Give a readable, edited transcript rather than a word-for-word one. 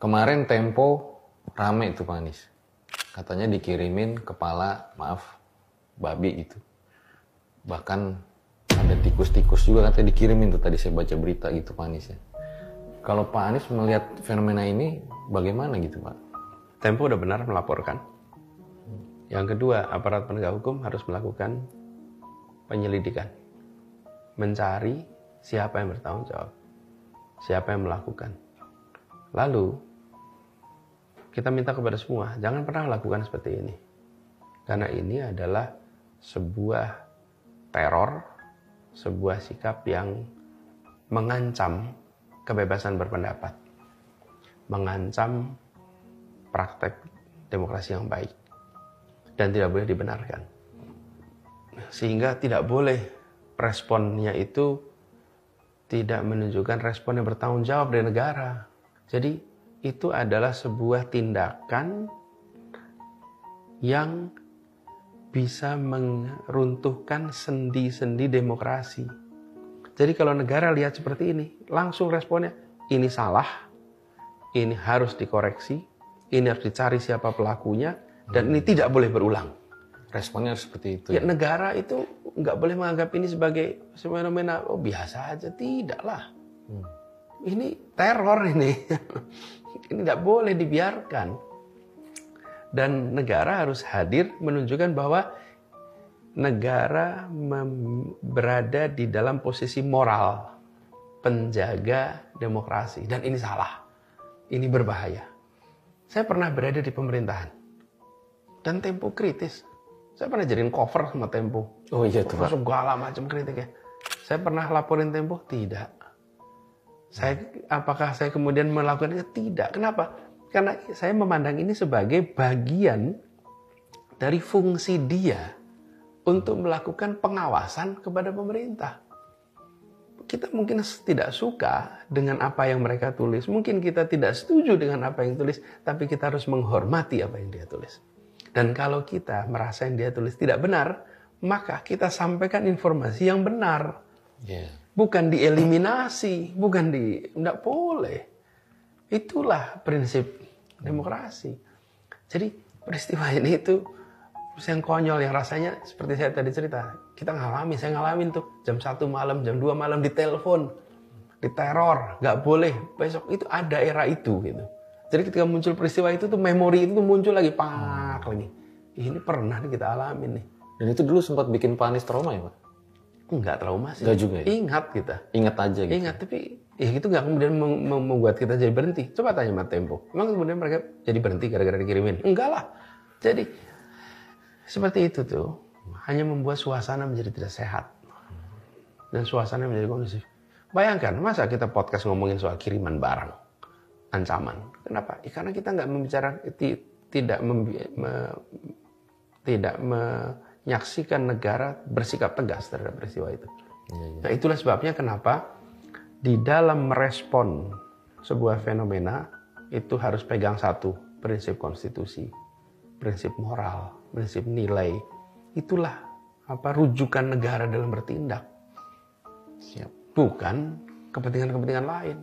Kemarin Tempo rame itu Pak Anies. Katanya dikirimin kepala, maaf, babi gitu. Bahkan ada tikus-tikus juga katanya dikirimin tuh, tadi saya baca berita gitu Pak Anies ya. Kalau Pak Anies melihat fenomena ini bagaimana gitu Pak? Tempo udah benar melaporkan. Yang kedua, aparat penegak hukum harus melakukan penyelidikan. Mencari siapa yang bertanggung jawab. Siapa yang melakukan. Lalu, kita minta kepada semua, jangan pernah lakukan seperti ini. Karena ini adalah sebuah teror, sebuah sikap yang mengancam kebebasan berpendapat. Mengancam praktek demokrasi yang baik. Dan tidak boleh dibenarkan. Sehingga tidak boleh responnya itu tidak menunjukkan respon yang bertanggung jawab dari negara. Jadi itu adalah sebuah tindakan yang bisa meruntuhkan sendi-sendi demokrasi. Jadi kalau negara lihat seperti ini, langsung responnya, ini salah, ini harus dikoreksi, ini harus dicari siapa pelakunya, dan ini tidak boleh berulang. Responnya harus seperti itu. Ya, negara itu nggak boleh menganggap ini sebagai fenomena biasa aja, tidaklah. Ini teror ini. Ini tidak boleh dibiarkan. Dan negara harus hadir menunjukkan bahwa negara berada di dalam posisi moral penjaga demokrasi. Dan ini salah. Ini berbahaya. Saya pernah berada di pemerintahan. Dan Tempo kritis. Saya pernah jadiin cover sama Tempo. Oh iya tuh Pak. Segala macam kritik ya. Saya pernah laporin Tempo? Tidak. Apakah saya kemudian melakukannya? Tidak. Kenapa? Karena saya memandang ini sebagai bagian dari fungsi dia untuk melakukan pengawasan kepada pemerintah. Kita mungkin tidak suka dengan apa yang mereka tulis. Mungkin kita tidak setuju dengan apa yang tulis. Tapi kita harus menghormati apa yang dia tulis. Dan kalau kita merasa yang dia tulis tidak benar, maka kita sampaikan informasi yang benar. Yeah. Bukan dieliminasi, tidak boleh. Itulah prinsip demokrasi. Jadi peristiwa ini itu yang konyol, yang rasanya seperti saya tadi cerita. Kita saya ngalamin tuh jam 1 malam, jam 2 malam ditelepon, diteror, nggak boleh. Besok itu ada era itu gitu. Jadi ketika muncul peristiwa itu tuh memori itu tuh muncul lagi, lagi. Ini pernah nih kita alamin nih. Dan itu dulu sempat bikin Pak Anies trauma ya Pak? Enggak trauma sih. Enggak juga ya? Ingat kita. Ingat aja gitu? Ingat, tapi ya itu nggak kemudian membuat kita jadi berhenti. Coba tanya sama Tempo. Emang kemudian mereka jadi berhenti gara-gara dikirimin? Enggak lah. Jadi seperti itu tuh hanya membuat suasana menjadi tidak sehat. Dan suasana menjadi kondusif. Bayangkan, masa kita podcast ngomongin soal kiriman barang? Ancaman. Kenapa? Ya, karena kita nggak membicarakan, tidak menyaksikan negara bersikap tegas terhadap peristiwa itu. Nah itulah sebabnya kenapa di dalam merespon sebuah fenomena itu harus pegang satu, prinsip konstitusi, prinsip moral, prinsip nilai. Itulah rujukan negara dalam bertindak. Bukan kepentingan-kepentingan lain.